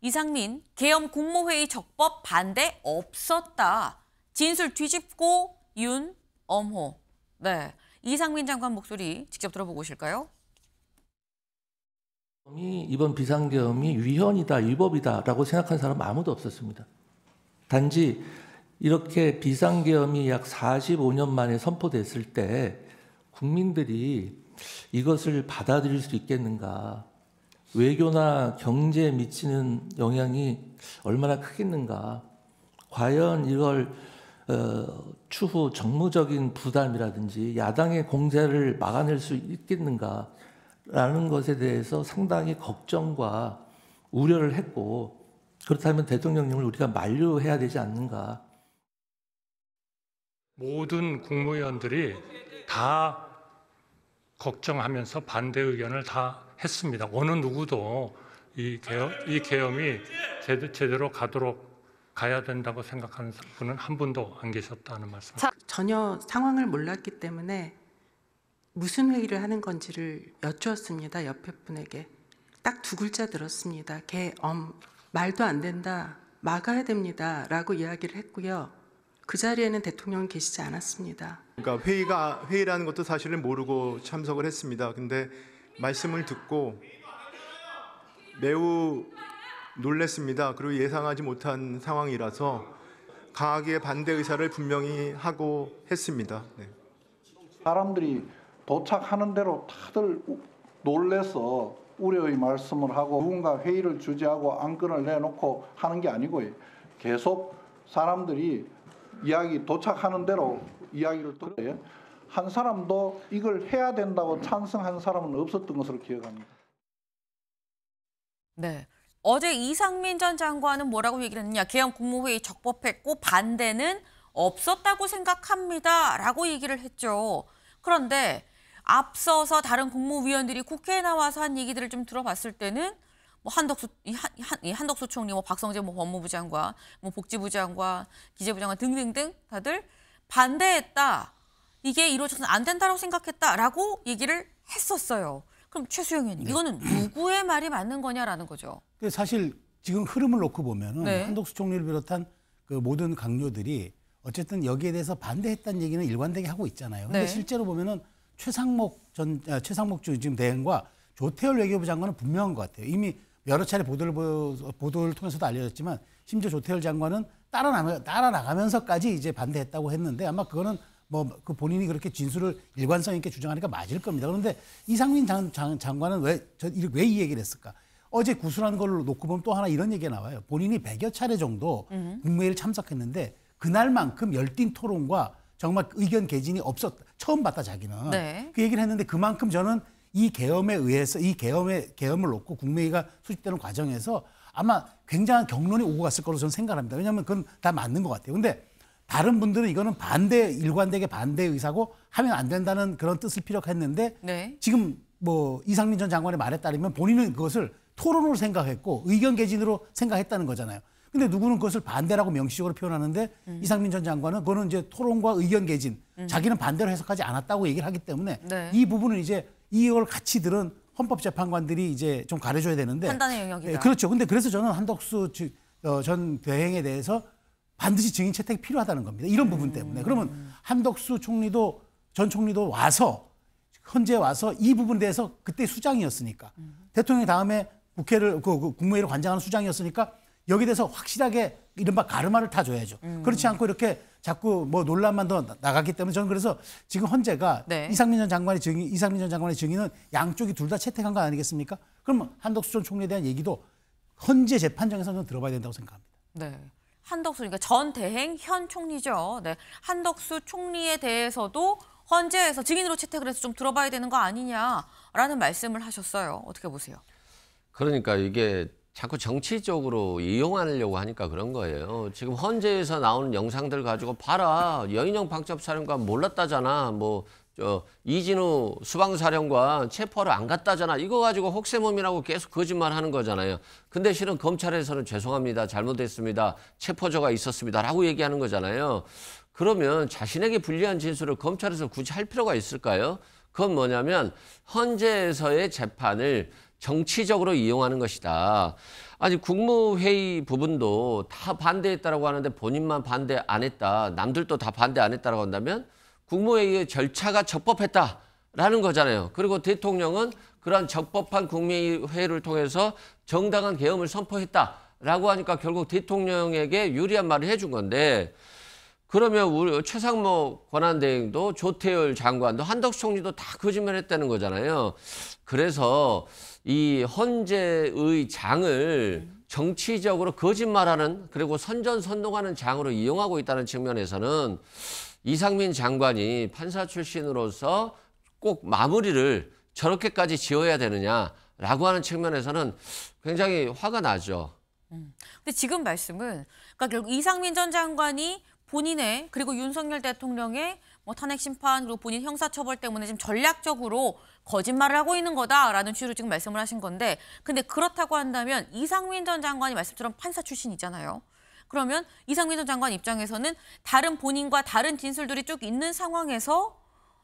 이상민 계엄 국무회의 적법 반대 없었다. 진술 뒤집고 윤, 엄호. 네, 이상민 장관 목소리 직접 들어보고 오실까요? 이번 비상계엄이 위헌이다, 위법이다라고 생각한 사람 아무도 없었습니다. 단지 이렇게 비상계엄이 약 45년 만에 선포됐을 때 국민들이 이것을 받아들일 수 있겠는가, 외교나 경제에 미치는 영향이 얼마나 크겠는가, 과연 이걸 추후 정무적인 부담이라든지 야당의 공세를 막아낼 수 있겠는가라는 것에 대해서 상당히 걱정과 우려를 했고, 그렇다면 대통령님을 우리가 만류해야 되지 않는가. 모든 국무위원들이 다 걱정하면서 반대 의견을 다 했습니다. 어느 누구도 이 계엄이 제대로 가야 된다고 생각하는 분은 한 분도 안 계셨다는 말씀. 전혀 상황을 몰랐기 때문에 무슨 회의를 하는 건지를 여쭈었습니다. 옆에 분에게. 딱 두 글자 들었습니다. 계엄. 말도 안 된다. 막아야 됩니다. 라고 이야기를 했고요. 그 자리에는 대통령은 계시지 않았습니다. 그러니까 회의라는 것도 사실은 모르고 참석을 했습니다. 근데 말씀을 듣고 매우 놀랐습니다. 그리고 예상하지 못한 상황이라서 강하게 반대 의사를 분명히 하고 했습니다. 네. 사람들이 도착하는 대로 다들 놀래서 우려의 말씀을 하고 누군가 회의를 주재하고 안건을 내놓고 하는 게 아니고요. 계속 사람들이 이야기 도착하는 대로 이야기를 들어요. 한 사람도 이걸 해야 된다고 찬성한 사람은 없었던 것으로 기억합니다. 네. 어제 이상민 전 장관은 뭐라고 얘기를 했느냐. 계엄 국무회의 적법했고 반대는 없었다고 생각합니다. 라고 얘기를 했죠. 그런데 앞서서 다른 국무위원들이 국회에 나와서 한 얘기들을 좀 들어봤을 때는 뭐 한덕수 총리, 뭐 박성재 뭐 법무부 장관, 뭐 복지부 장관, 기재부 장관 등등등 다들 반대했다. 이게 이루어져서는 안 된다고 생각했다라고 얘기를 했었어요. 그럼 최수영 의원님, 이거는 누구의 말이 맞는 거냐라는 거죠. 사실 지금 흐름을 놓고 보면은 네. 한덕수 총리를 비롯한 그 모든 강요들이 어쨌든 여기에 대해서 반대했다는 얘기는 일관되게 하고 있잖아요. 근데 네. 실제로 보면은 최상목 지금 대행과 조태열 외교부 장관은 분명한 것 같아요. 이미 여러 차례 보도를 통해서도 알려졌지만 심지어 조태열 장관은 따라 나가면서까지 이제 반대했다고 했는데 아마 그거는 뭐 그 본인이 그렇게 진술을 일관성 있게 주장하니까 맞을 겁니다. 그런데 이상민 장관은 왜 이 얘기를 했을까? 어제 구술한 걸 놓고 보면 또 하나 이런 얘기가 나와요. 본인이 100여 차례 정도 국무회의를 참석했는데 그날만큼 열띤 토론과 정말 의견 개진이 없었다. 처음 봤다 자기는. 네. 그 얘기를 했는데 그만큼 저는 이 계엄에 의해서 계엄을 놓고 국무회의가 수집되는 과정에서 아마 굉장한 격론이 오고 갔을 거로 저는 생각합니다. 왜냐하면 그건 다 맞는 것 같아요. 근데 다른 분들은 이거는 일관되게 반대 의사고 하면 안 된다는 그런 뜻을 피력했는데 네. 지금 뭐 이상민 전 장관의 말에 따르면 본인은 그것을 토론으로 생각했고 의견 개진으로 생각했다는 거잖아요. 근데 누구는 그것을 반대라고 명시적으로 표현하는데 이상민 전 장관은 그거는 이제 토론과 의견 개진, 자기는 반대로 해석하지 않았다고 얘기를 하기 때문에 네. 이 부분은 이제 이걸 같이 들은 헌법재판관들이 이제 좀 가려줘야 되는데 판단의 영역이다. 그렇죠. 근데 그래서 저는 한덕수 전 대행에 대해서 반드시 증인 채택이 필요하다는 겁니다. 이런 부분 때문에. 그러면 한덕수 총리도 전 총리도 현재 와서 이 부분에 대해서 그때 수장이었으니까 대통령이 다음에 국무회의를 관장하는 수장이었으니까 여기에 대해서 확실하게 이른바 가르마를 타줘야죠. 그렇지 않고 이렇게 자꾸 뭐 논란만 더 나갔기 때문에 저는 그래서 지금 헌재가 네. 이상민 전 장관의 증인은 양쪽이 둘 다 채택한 거 아니겠습니까? 그러면 한덕수 전 총리에 대한 얘기도 헌재 재판정에서는 들어봐야 된다고 생각합니다. 네. 한덕수, 그러니까 전 대행 현 총리죠. 네. 한덕수 총리에 대해서도 헌재에서 증인으로 채택을 해서 좀 들어봐야 되는 거 아니냐라는 말씀을 하셨어요. 어떻게 보세요? 그러니까 이게 자꾸 정치적으로 이용하려고 하니까 그런 거예요. 지금 헌재에서 나오는 영상들 가지고 봐라. 여인영 방첩사령관 몰랐다잖아. 이진우 수방사령관 체포하러 안 갔다잖아. 이거 가지고 혹세무민하고 계속 거짓말 하는 거잖아요. 근데 실은 검찰에서는 죄송합니다. 잘못했습니다. 체포조가 있었습니다. 라고 얘기하는 거잖아요. 그러면 자신에게 불리한 진술을 검찰에서 굳이 할 필요가 있을까요? 그건 뭐냐면 헌재에서의 재판을 정치적으로 이용하는 것이다. 아니 국무회의 부분도 다 반대했다라고 하는데 본인만 반대 안 했다. 남들도 다 반대 안 했다라고 한다면 국무회의의 절차가 적법했다라는 거잖아요. 그리고 대통령은 그러한 적법한 국무회의를 통해서 정당한 계엄을 선포했다라고 하니까 결국 대통령에게 유리한 말을 해준 건데 그러면 우리 최상목 권한대행도 조태열 장관도 한덕수 총리도 다 거짓말했다는 거잖아요. 그래서 이 헌재의 장을 정치적으로 거짓말하는 그리고 선전선동하는 장으로 이용하고 있다는 측면에서는 이상민 장관이 판사 출신으로서 꼭 마무리를 저렇게까지 지어야 되느냐라고 하는 측면에서는 굉장히 화가 나죠. 근데 지금 말씀은 그러니까 결국 이상민 전 장관이 본인의 그리고 윤석열 대통령의 뭐 탄핵 심판 그리고 본인 형사처벌 때문에 지금 전략적으로 거짓말을 하고 있는 거다라는 취지로 지금 말씀을 하신 건데 근데 그렇다고 한다면 이상민 전 장관이 말씀처럼 판사 출신이잖아요. 그러면 이상민 전 장관 입장에서는 다른 본인과 다른 진술들이 쭉 있는 상황에서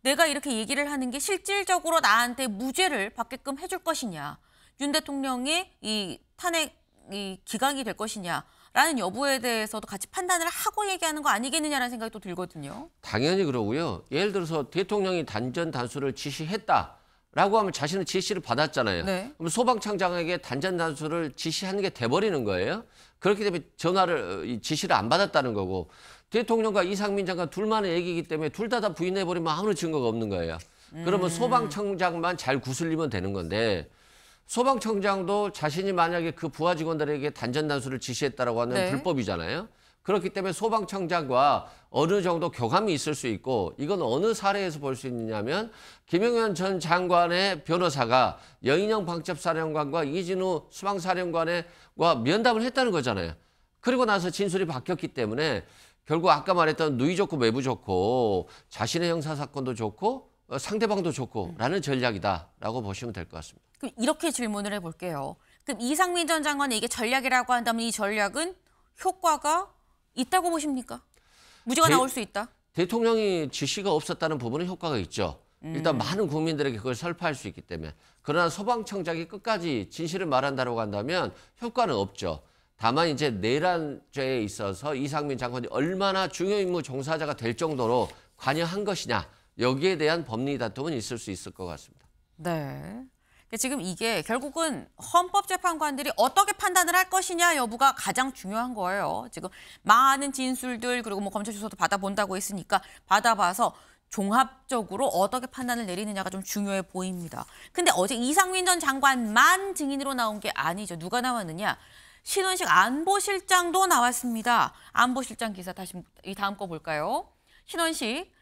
내가 이렇게 얘기를 하는 게 실질적으로 나한테 무죄를 받게끔 해줄 것이냐. 윤 대통령의 이 탄핵이 기각이 될 것이냐. 라는 여부에 대해서도 같이 판단을 하고 얘기하는 거 아니겠느냐라는 생각이 또 들거든요. 당연히 그러고요. 예를 들어서 대통령이 단전 단수를 지시했다라고 하면 자신은 지시를 받았잖아요. 네. 그럼 소방청장에게 단전 단수를 지시하는 게 돼버리는 거예요. 그렇기 때문에 지시를 안 받았다는 거고 대통령과 이상민 장관 둘만의 얘기이기 때문에 둘 다 부인해버리면 아무런 증거가 없는 거예요. 그러면 소방청장만 잘 구슬리면 되는 건데 소방청장도 자신이 만약에 그 부하 직원들에게 단전 단수를 지시했다라고 하면 네. 불법이잖아요. 그렇기 때문에 소방청장과 어느 정도 교감이 있을 수 있고 이건 어느 사례에서 볼 수 있느냐면 김용현 전 장관의 변호사가 여인영 방첩사령관과 이진우 수방사령관과 면담을 했다는 거잖아요. 그리고 나서 진술이 바뀌었기 때문에 결국 아까 말했던 누이 좋고 매부 좋고 자신의 형사사건도 좋고 상대방도 좋고 라는 전략이다라고 보시면 될 것 같습니다. 그럼 이렇게 질문을 해볼게요. 그럼 이상민 전 장관이 이게 전략이라고 한다면 이 전략은 효과가 있다고 보십니까? 무죄가 나올 수 있다? 대통령이 지시가 없었다는 부분은 효과가 있죠. 일단 많은 국민들에게 그걸 설파할 수 있기 때문에. 그러나 소방청장이 끝까지 진실을 말한다고 한다면 효과는 없죠. 다만 이제 내란죄에 있어서 이상민 장관이 얼마나 중요 임무 종사자가 될 정도로 관여한 것이냐. 여기에 대한 법리 다툼은 있을 수 있을 것 같습니다. 네. 지금 이게 결국은 헌법재판관들이 어떻게 판단을 할 것이냐 여부가 가장 중요한 거예요. 지금 많은 진술들 그리고 뭐 검찰 조사도 받아본다고 했으니까 받아봐서 종합적으로 어떻게 판단을 내리느냐가 좀 중요해 보입니다. 근데 어제 이상민 전 장관만 증인으로 나온 게 아니죠. 누가 나왔느냐? 신원식 안보실장도 나왔습니다. 안보실장 기사 다시 이 다음 거 볼까요? 신원식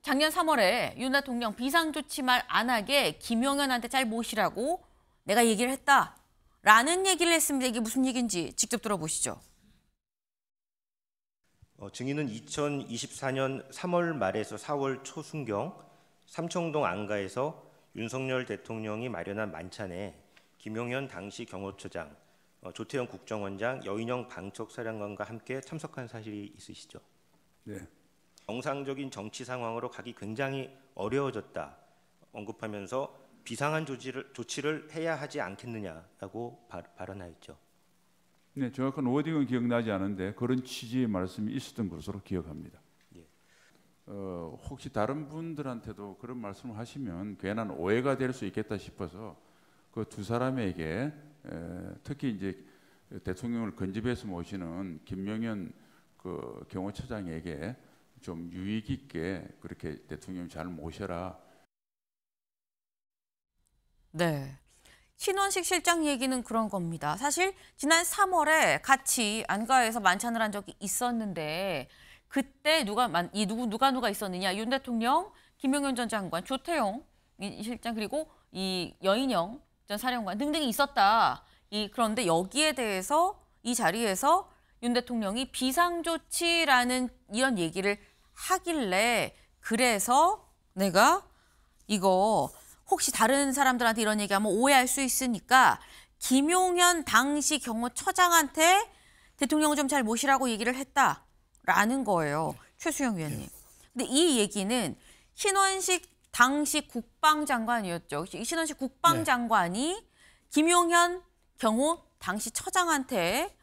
작년 3월에 윤 대통령 비상조치 말 안 하게 김용현한테 잘 모시라고 내가 얘기를 했다라는 얘기를 했습니다. 이게 무슨 얘기인지 직접 들어보시죠. 증인은 2024년 3월 말에서 4월 초순경 삼청동 안가에서 윤석열 대통령이 마련한 만찬에 김용현 당시 경호처장, 조태영 국정원장, 여인영 방첩사령관과 함께 참석한 사실이 있으시죠? 네. 정상적인 정치 상황으로 가기 굉장히 어려워졌다 언급하면서 비상한 조치를 해야 하지 않겠느냐라고 발언하였죠. 네, 정확한 워딩은 기억나지 않은데 그런 취지의 말씀이 있었던 것으로 기억합니다. 예. 혹시 다른 분들한테도 그런 말씀을 하시면 괜한 오해가 될 수 있겠다 싶어서 그 두 사람에게 특히 이제 대통령을 건집해서 모시는 김용현 그 경호처장에게 좀 유익 있게 그렇게 대통령 잘 모셔라. 네. 신원식 실장 얘기는 그런 겁니다. 사실 지난 3월에 같이 안가에서 만찬을 한 적이 있었는데 그때 누가 있었느냐? 윤 대통령, 김용현 전 장관, 조태용 실장 그리고 이 여인영 전 사령관 등등이 있었다. 그런데 여기에 대해서 이 자리에서 윤 대통령이 비상조치라는 이런 얘기를 하길래 그래서 내가 이거 혹시 다른 사람들한테 이런 얘기하면 오해할 수 있으니까 김용현 당시 경호처장한테 대통령을 좀 잘 모시라고 얘기를 했다라는 거예요. 최수영 위원님. 근데 이 얘기는 신원식 당시 국방장관이었죠. 신원식 국방장관이 김용현 당시 처장한테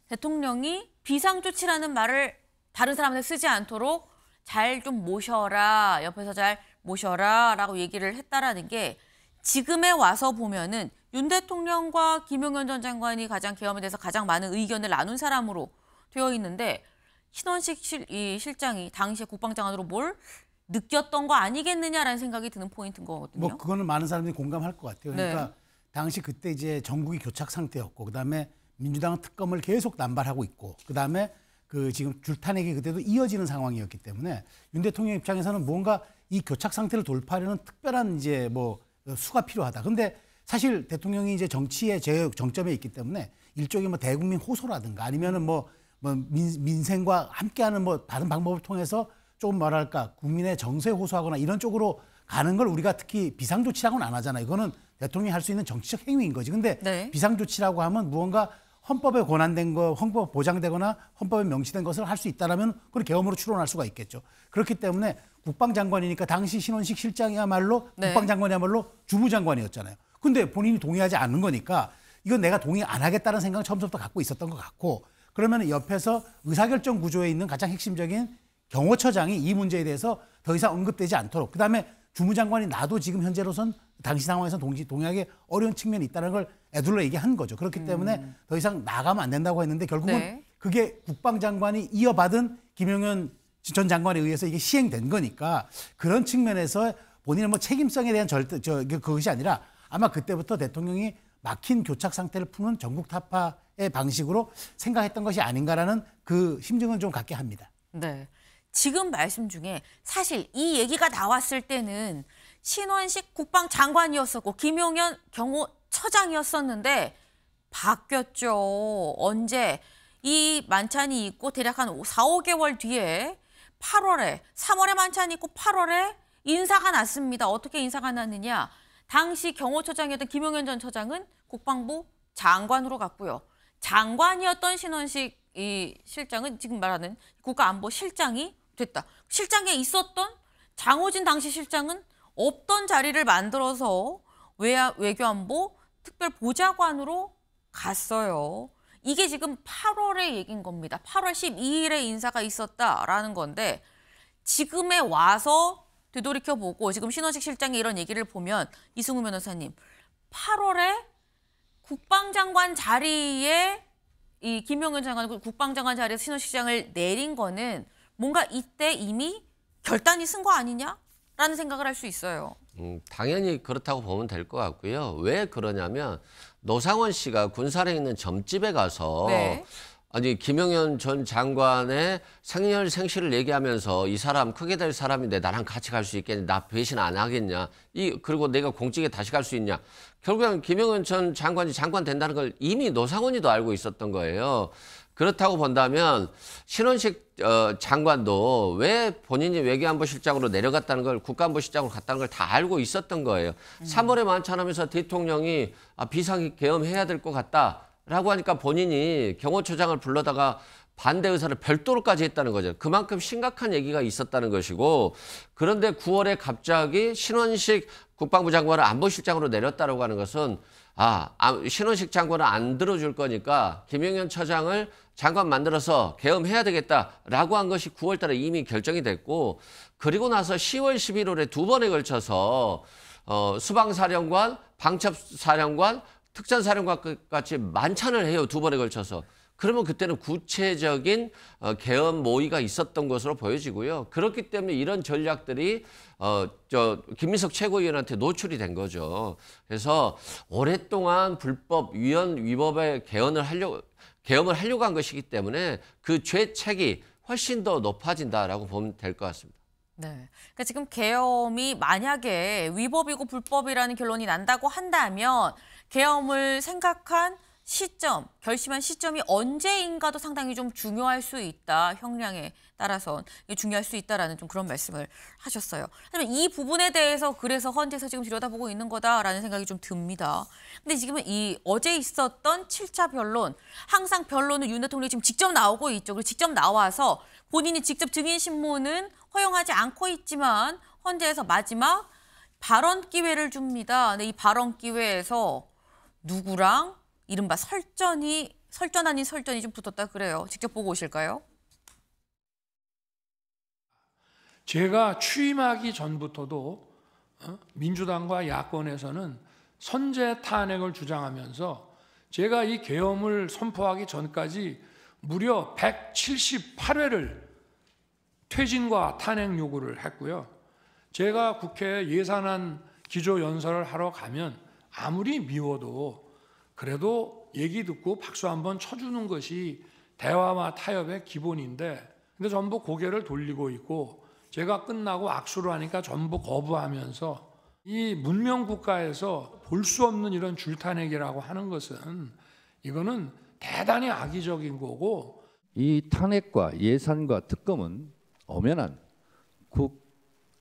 대통령이 비상조치라는 말을 다른 사람한테 쓰지 않도록 잘 좀 모셔라, 옆에서 잘 모셔라 라고 얘기를 했다라는 게 지금에 와서 보면은 윤 대통령과 김용현 전 장관이 가장 계엄에 대해서 가장 많은 의견을 나눈 사람으로 되어 있는데 신원식 실장이 당시에 국방장관으로 뭘 느꼈던 거 아니겠느냐라는 생각이 드는 포인트인 거거든요. 뭐 그거는 많은 사람들이 공감할 것 같아요. 그러니까 네. 당시 그때 이제 전국이 교착 상태였고 그다음에 민주당은 특검을 계속 남발하고 있고 그다음에 그 지금 줄타내기 그때도 이어지는 상황이었기 때문에 윤 대통령 입장에서는 뭔가 이 교착 상태를 돌파하려는 특별한 이제 뭐 수가 필요하다. 근데 사실 대통령이 이제 정치의 정점에 있기 때문에 일종의 뭐 대국민 호소라든가 아니면은 뭐 민생과 함께하는 뭐 다른 방법을 통해서 조금 뭐랄까 국민의 정서에 호소하거나 이런 쪽으로 가는 걸 우리가 특히 비상조치라고는 안 하잖아요. 이거는 대통령이 할 수 있는 정치적 행위인 거지. 근데 네. 비상조치라고 하면 무언가 헌법에 권한된 거, 헌법 보장되거나 헌법에 명시된 것을 할 수 있다라면 그걸 계엄으로 추론할 수가 있겠죠. 그렇기 때문에 국방장관이니까 당시 신원식 실장이야말로 네. 국방장관이야말로 주무장관이었잖아요. 근데 본인이 동의하지 않는 거니까 이건 내가 동의 안 하겠다는 생각을 처음부터 갖고 있었던 것 같고 그러면 옆에서 의사결정 구조에 있는 가장 핵심적인 경호처장이 이 문제에 대해서 더 이상 언급되지 않도록 그다음에 주무장관이 나도 지금 현재로선 당시 상황에서 동의하기 어려운 측면이 있다는 걸 애둘러 얘기한 거죠. 그렇기 때문에 더 이상 나가면 안 된다고 했는데 결국은 네. 그게 국방장관이 이어받은 김용현 전 장관에 의해서 이게 시행된 거니까 그런 측면에서 본인의 뭐 책임성에 대한 그것이 아니라 아마 그때부터 대통령이 막힌 교착 상태를 푸는 전국 타파의 방식으로 생각했던 것이 아닌가라는 그 심증은 좀 갖게 합니다. 네. 지금 말씀 중에 사실 이 얘기가 나왔을 때는 신원식 국방장관이었었고 김용현 경호처장이었었는데 바뀌었죠. 언제 이 만찬이 있고 대략 한 4, 5개월 뒤에 8월에 3월에 만찬이 있고 8월에 인사가 났습니다. 어떻게 인사가 났느냐. 당시 경호처장이었던 김용현 전 처장은 국방부 장관으로 갔고요. 장관이었던 신원식 이 실장은 지금 말하는 국가안보실장이 됐다. 실장에 있었던 장호진 당시 실장은 없던 자리를 만들어서 외교안보 특별보좌관으로 갔어요. 이게 지금 8월의 얘기인 겁니다. 8월 12일에 인사가 있었다라는 건데 지금에 와서 되돌이켜보고 지금 신원식 실장의 이런 얘기를 보면 이승우 변호사님 8월에 국방장관 자리에 이 김용현 장관 국방장관 자리에서 신원식 실장을 내린 거는 뭔가 이때 이미 결단이 쓴 거 아니냐라는 생각을 할 수 있어요. 당연히 그렇다고 보면 될 것 같고요. 왜 그러냐면 노상원 씨가 군산에 있는 점집에 가서 네. 아니 김용현 전 장관의 생년생시를 얘기하면서 이 사람 크게 될 사람인데 나랑 같이 갈 수 있겠냐, 나 배신 안 하겠냐, 그리고 내가 공직에 다시 갈 수 있냐. 결국엔 김용현 전 장관이 장관 된다는 걸 이미 노상원이도 알고 있었던 거예요. 그렇다고 본다면 신원식 장관도 왜 본인이 외교안보실장으로 내려갔다는 걸 국가안보실장으로 갔다는 걸 다 알고 있었던 거예요. 3월에 만찬하면서 대통령이 비상이 계엄해야 될 것 같다라고 하니까 본인이 경호처장을 불러다가 반대 의사를 별도로까지 했다는 거죠. 그만큼 심각한 얘기가 있었다는 것이고 그런데 9월에 갑자기 신원식 국방부 장관을 안보실장으로 내렸다라고 하는 것은 신원식 장관은 안 들어줄 거니까 김용현 처장을 장관 만들어서 계엄해야 되겠다라고 한 것이 9월 달에 이미 결정이 됐고 그리고 나서 10월, 11월에 두 번에 걸쳐서 수방사령관, 방첩사령관, 특전사령관까지 만찬을 해요. 두 번에 걸쳐서. 그러면 그때는 구체적인 계엄 모의가 있었던 것으로 보여지고요. 그렇기 때문에 이런 전략들이 김민석 최고위원한테 노출이 된 거죠. 그래서 오랫동안 불법 위법의 계엄을 하려고 한 것이기 때문에 그 죄책이 훨씬 더 높아진다라고 보면 될 것 같습니다. 네. 그러니까 지금 계엄이 만약에 위법이고 불법이라는 결론이 난다고 한다면 계엄을 생각한 시점, 결심한 시점이 언제인가도 상당히 좀 중요할 수 있다. 형량에 따라서 중요할 수 있다라는 좀 그런 말씀을 하셨어요. 하지만 이 부분에 대해서 그래서 헌재에서 지금 들여다보고 있는 거다라는 생각이 좀 듭니다. 근데 지금은 이 어제 있었던 7차 변론, 항상 변론은 윤 대통령이 지금 직접 나오고 있죠. 그리고 직접 나와서 본인이 직접 증인 신문은 허용하지 않고 있지만 헌재에서 마지막 발언 기회를 줍니다. 근데 이 발언 기회에서 누구랑 이른바 설전 아닌 설전이 좀 붙었다 그래요. 직접 보고 오실까요? 제가 취임하기 전부터도 민주당과 야권에서는 선제 탄핵을 주장하면서 제가 이 계엄을 선포하기 전까지 무려 178회를 퇴진과 탄핵 요구를 했고요. 제가 국회 예산안 기조연설을 하러 가면 아무리 미워도 그래도 얘기 듣고 박수 한번 쳐주는 것이 대화와 타협의 기본인데, 근데 전부 고개를 돌리고 있고 제가 끝나고 악수를 하니까 전부 거부하면서 이 문명 국가에서 볼 수 없는 이런 줄탄핵이라고 하는 것은 이거는 대단히 악의적인 거고, 이 탄핵과 예산과 특검은 엄연한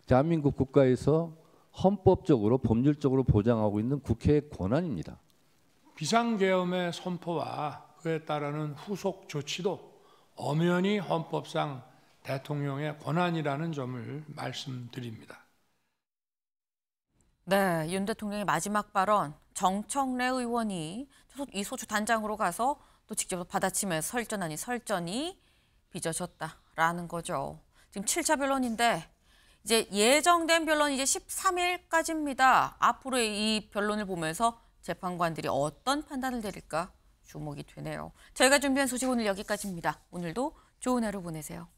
대한민국 국가에서 헌법적으로 법률적으로 보장하고 있는 국회의 권한입니다. 비상계엄의 선포와 그에 따르는 후속 조치도 엄연히 헌법상 대통령의 권한이라는 점을 말씀드립니다. 네, 윤 대통령의 마지막 발언, 정청래 의원이 이 소추 단장으로 가서 또 직접 받아치면서 설전 아닌 설전이 빚어졌다라는 거죠. 지금 7차 변론인데 이제 예정된 변론이 이제 13일까지입니다. 앞으로의 이 변론을 보면서 재판관들이 어떤 판단을 내릴까 주목이 되네요. 저희가 준비한 소식 오늘 여기까지입니다. 오늘도 좋은 하루 보내세요.